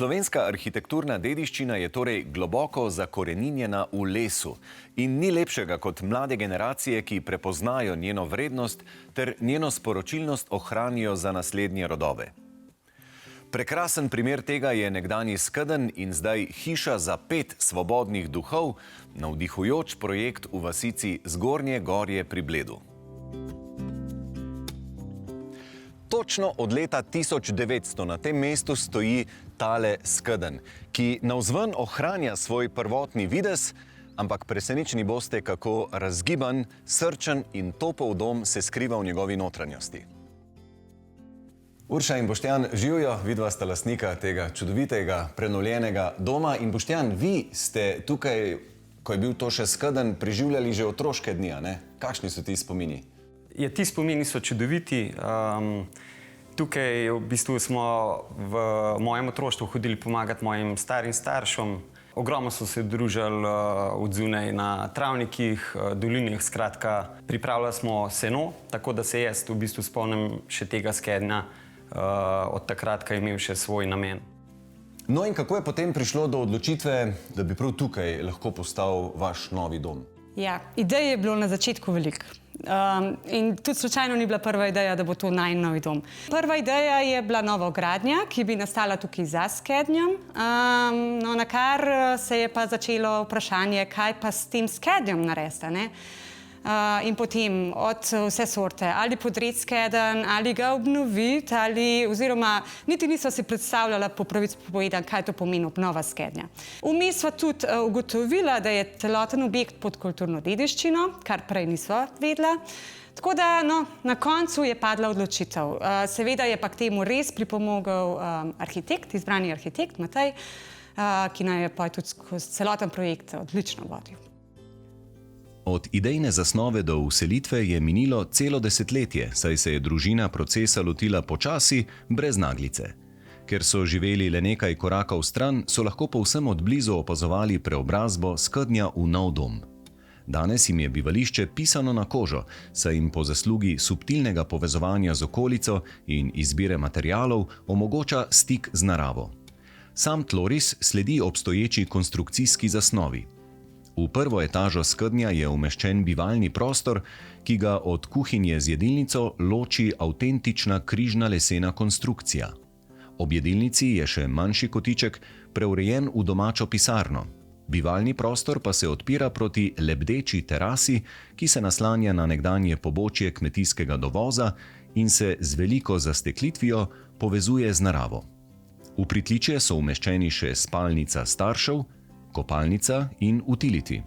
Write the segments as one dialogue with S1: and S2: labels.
S1: Slovenska arhitekturna dediščina je torej globoko zakoreninjena v lesu in ni lepšega kot mlade generacije, ki prepoznajo njeno vrednost ter njeno sporočilnost ohranijo za naslednje rodove. Prekrasen primer tega je nekdanji Skedenj in zdaj hiša za 5 svobodnih duhov, navdihujoč projekt v vasici Zgornje Gorje pri Bledu. Točno od leta 1900 na tem mestu stoji tale Skedenj, ki navzven ohranja svoj prvotni videz, ampak presenečeni boste, kako razgiban, srčen in topel dom se skriva v njegovi notranjosti. Urša in Boštjan, živjo, vidva sta lastnika tega čudovitega, prenovljenega doma. In Boštjan, vi ste tukaj, ko je bil to še Skedenj, preživljali že otroške dni, a ne? Kakšni so ti spomini?
S2: Ja, ti spomini so čudoviti. Tukaj v bistvu smo v mojem otroštvu hodili pomagati mojim starim staršem. Ogromno so se družili od zunaj na travnikih, dolinih, skratka, pripravljali smo seno, tako da se jaz v bistvu spomnim še tega Skednja od takrat, ko je imel še svoj namen.
S1: No in kako je potem prišlo do odločitve, da bi prav tukaj lahko postal vaš novi dom?
S3: Ja, idej je bilo na začetku veliko. In tudi slučajno ni bila prva ideja, da bo to najin novi dom. Prva ideja je bila novogradnja, ki bi nastala tukaj za Skednjem. No, na kar se je pa začelo vprašanje, kaj pa s tem Skednjem narediti, ne? In potem od vse sorte, ali podreti Skedenj, ali ga obnoviti, oziroma niti niso si predstavljala po pravici povedano, kaj to pomeni obnova Skednja. Vmes sva tudi ugotovila, da je celoten objekt pod kulturno dediščino, kar prej nisva vedela. Tako da, no, na koncu je padla odločitev. Seveda je pa k temu res pripomogel arhitekt, izbrani arhitekt Matej, ki naj je pa tudi skozi celoten projekt odlično vodil.
S1: Od idejne zasnove do vselitve je minilo celo desetletje, saj se je družina procesa lotila počasi, brez naglice. Ker so živeli le nekaj korakov stran, so lahko povsem od blizu opazovali preobrazbo Skednja v nov dom. Danes jim je bivališče pisano na kožo, saj jim po zaslugi subtilnega povezovanja z okolico in izbire materialov omogoča stik z naravo. Sam tloris sledi obstoječi konstrukcijski zasnovi. V prvo etažo Skednja je umeščen bivalni prostor, ki ga od kuhinje z jedilnico loči avtentična križna lesena konstrukcija. Ob jedilnici je še manjši kotiček, preurejen v domačo pisarno. Bivalni prostor pa se odpira proti lebdeči terasi, ki se naslanja na nekdanje pobočje kmetijskega dovoza in se z veliko zasteklitvijo povezuje z naravo. V pritličje so umeščeni še spalnica staršev, kopalnica in utility.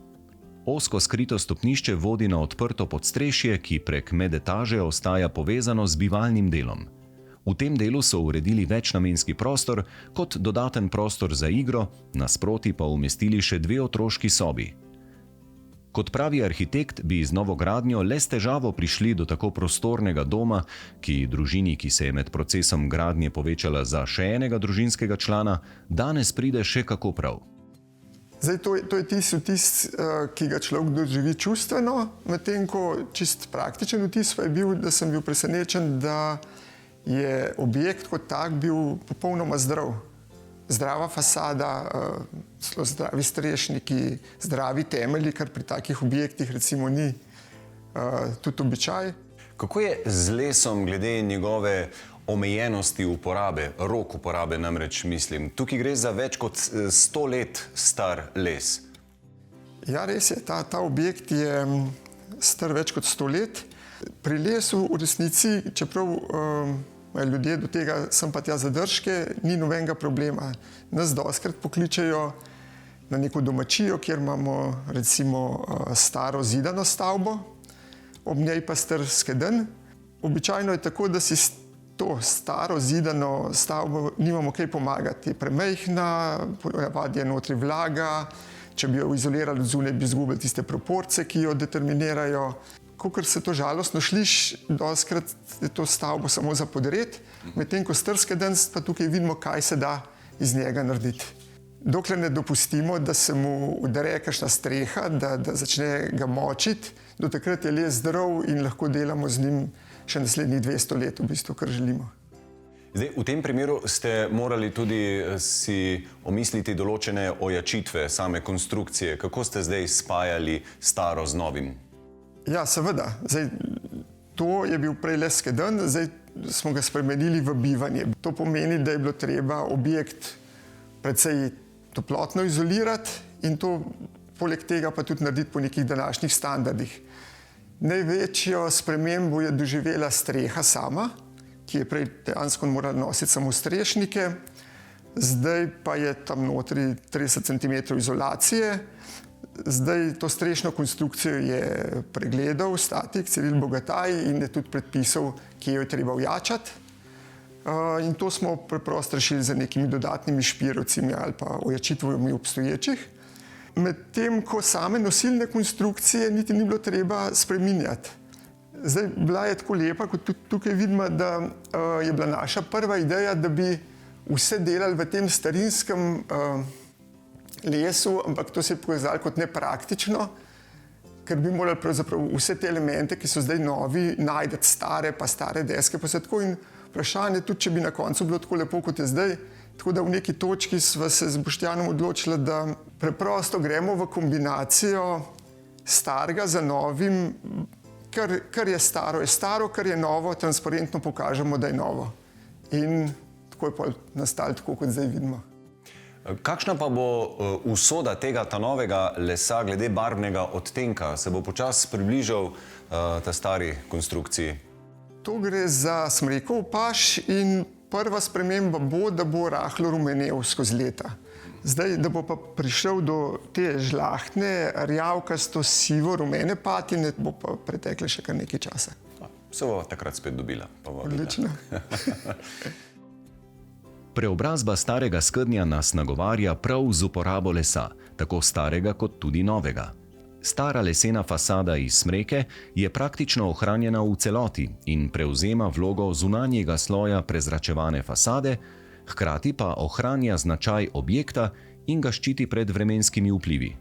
S1: Ozko skrito stopnišče vodi na odprto podstrešje, ki prek medetaže ostaja povezano z bivalnim delom. V tem delu so uredili večnamenski prostor kot dodaten prostor za igro, nasproti pa umestili še 2 otroški sobi. Kot pravi arhitekt, bi z novogradnjo le s težavo prišli do tako prostornega doma, ki družini, ki se je med procesom gradnje povečala za še enega družinskega člana, danes pride še kako prav.
S4: Zdaj, to je tisti vtis, ki ga človek doživi čustveno, medtem ko čist praktičen vtis pa je bil, da sem bil presenečen, da je objekt kot tak bil popolnoma zdrav. Zdrava fasada, zdravi strešniki, zdravi temelji, kar pri takih objektih recimo ni tudi običaj.
S1: Kako je z lesom glede njegove omejenosti uporabe, rok uporabe namreč mislim? Tukaj gre za več kot 100 let star les.
S4: Ja, res je, ta objekt je star več kot 100 let. Pri lesu v resnici, čeprav ljudje do tega sem pa tja zadržke, ni nobenega problema. Nas dostikrat pokličejo na neko domačijo, kjer imamo recimo staro zidano stavbo, ob njej pa star Skedenj. Običajno je tako, da si to staro zidano stavbo nimamo kaj pomagati. Je premajhna, ponavadi je notri vlaga, če bi jo izolirali od zunaj, bi izgubili tiste proporce, ki jo determinirajo. Kakor se to žalostno sliši, dostikrat je to stavbo samo za podreti, medtem ko star Skedenj pa tukaj vidimo, kaj se da iz njega narediti. Dokler ne dopustimo, da se mu udere kakšna streha, da začne ga močiti, do takrat je les zdrav in lahko delamo z njim še naslednjih 200 let, v bistvu, kar želimo.
S1: Zdaj, v tem primeru ste morali tudi si omisliti določene ojačitve same konstrukcije. Kako ste zdaj spajali staro z novim?
S4: Ja, seveda. Zdaj, to je bil prej le skedenj, zdaj smo ga spremenili v bivanje. To pomeni, da je bilo treba objekt precej toplotno izolirati in to poleg tega pa tudi narediti po nekih današnjih standardih. Največjo spremembo je doživela streha sama, ki je prej dejansko morala nositi samo strešnike, zdaj pa je tam notri 30 cm izolacije. Zdaj to strešno konstrukcijo je pregledal statik Ciril Bogataj in je tudi predpisal, kje jo je treba ojačati. In to smo preprosto rešili z nekimi dodatnimi špirovcimi ali pa ojačitvami obstoječih. Medtem ko same nosilne konstrukcije niti ni bilo treba spreminjati. Zdaj, bila je tako lepa, kot tudi tukaj vidimo, da je bila naša prva ideja, da bi vse delali v tem starinskem lesu, ampak to se je pokazalo kot nepraktično, ker bi morali pravzaprav vse te elemente, ki so zdaj novi, najdeti stare, pa stare deske, pa se tako in vprašanje tudi, če bi na koncu bilo tako lepo, kot je zdaj. Tako da v neki točki sva se z Boštjanom odločila, da preprosto gremo v kombinacijo starega za novim. Kar je staro, kar je novo, transparentno pokažemo, da je novo. In tako je pa nastalo tako, kot zdaj vidimo.
S1: Kakšna pa bo usoda tega novega lesa glede barvnega odtenka? Se bo počasi približal ta stari konstrukciji?
S4: To gre za smrekov paž in prva sprememba bo, da bo rahlo rumenel skozi leta. Zdaj, da bo pa prišel do te žlahtne, rjavkasto, sivo, rumene patine, bo pa pretekle še kar nekaj časa.
S1: Se bo takrat spet dobila.
S4: Odlično.
S1: Preobrazba starega skednja nas nagovarja prav z uporabo lesa, tako starega kot tudi novega. Stara lesena fasada iz smreke je praktično ohranjena v celoti in prevzema vlogo zunanjega sloja prezračevane fasade, hkrati pa ohranja značaj objekta in ga ščiti pred vremenskimi vplivi.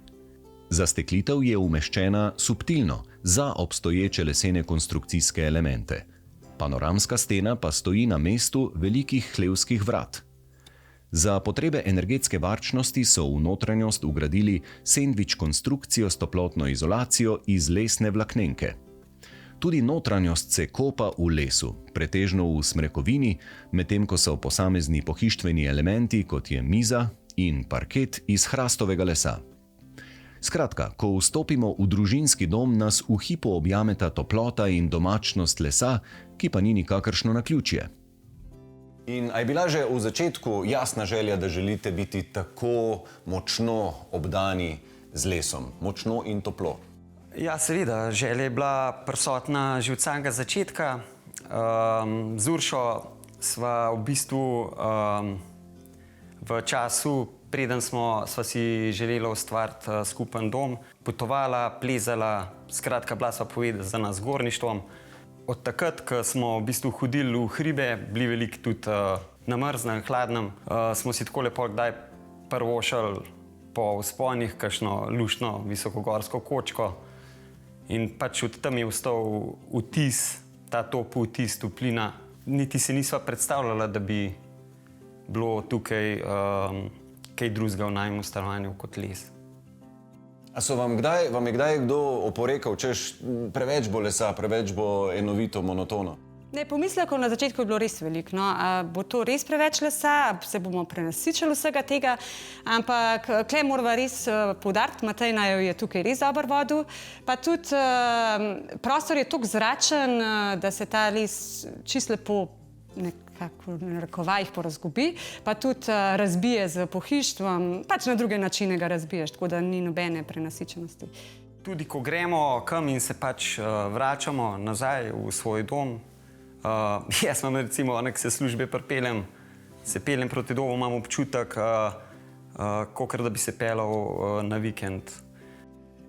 S1: Zasteklitev je umeščena subtilno za obstoječe lesene konstrukcijske elemente. Panoramska stena pa stoji na mestu velikih hlevskih vrat. Za potrebe energetske varčnosti so v notranjost vgradili sendvič konstrukcijo s toplotno izolacijo iz lesne vlaknenke. Tudi notranjost se kopa v lesu, pretežno v smrekovini, medtem ko so posamezni pohištveni elementi, kot je miza in parket, iz hrastovega lesa. Skratka, ko vstopimo v družinski dom, nas v hipu objameta toplota in domačnost lesa, ki pa ni nikakršno naključje. In a je bila že v začetku jasna želja, da želite biti tako močno obdani z lesom, močno in toplo?
S2: Ja, seveda, želja je bila prisotna že od samega začetka. Z Uršo sva v bistvu v času, preden sva si želeli ustvariti skupen dom, potovala, plezala, skratka, bila sva povezana z gorništvom. Od takrat, ko smo v bistvu hodili v hribe, bili veliko tudi na mrznem, hladnem, smo si tako lepo kdaj prvošali po vzponih kakšno luštno visokogorsko kočko. In pač od tam je ostal vtis, ta top vtis toplina. Niti se nisva predstavljala, da bi bilo tukaj kaj drugega v najmu stanovanju kot les.
S1: A vam je kdaj kdo oporekal, češ preveč bo lesa, preveč bo enovito, monotono?
S3: Ne, pomislekov na začetku je bilo res veliko. No. Bo to res preveč lesa, se bomo prenasičili vsega tega, ampak tukaj moramo res poudariti, Matej naj je tukaj res dober vodil, pa tudi prostor je toliko zračen, da se ta les čisto lepo nekako v narekovajih porazgubi, pa tudi razbije z pohištvom, pač na druge načine ga razbiješ, tako da ni nobene prenasičenosti.
S2: Tudi ko gremo kam in se pač vračamo nazaj v svoj dom, jaz imam recimo, ko se službe pripeljem, se peljem proti domu, imam občutek, kakor da bi se peljal na vikend.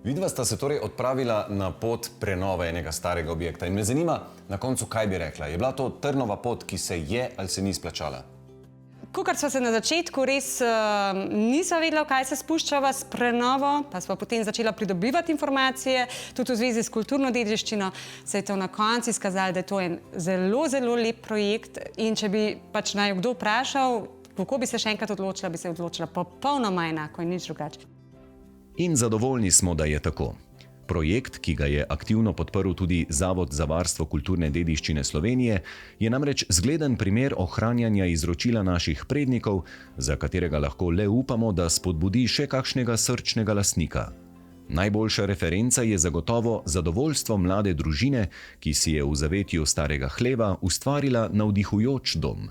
S1: Vidva sta se torej odpravila na pot prenove enega starega objekta in me zanima na koncu, kaj bi rekla. Je bila to trnova pot, ki se je ali se ni splačala?
S3: Kukor smo se na začetku res nismo vedeli, v kaj se spuščava s prenovo, pa smo potem začela pridobivati informacije, tudi v zvezi s kulturno dediščino, se je to na koncu izkazalo, da je to en zelo, zelo lep projekt in če bi pač naj kdo vprašal, kako bi se še enkrat odločila, bi se odločila popolnoma enako in nič drugače.
S1: In zadovoljni smo, da je tako. Projekt, ki ga je aktivno podprl tudi Zavod za varstvo kulturne dediščine Slovenije, je namreč zgleden primer ohranjanja izročila naših prednikov, za katerega lahko le upamo, da spodbudi še kakšnega srčnega lastnika. Najboljša referenca je zagotovo zadovoljstvo mlade družine, ki si je v zavetju starega hleva ustvarila navdihujoč dom.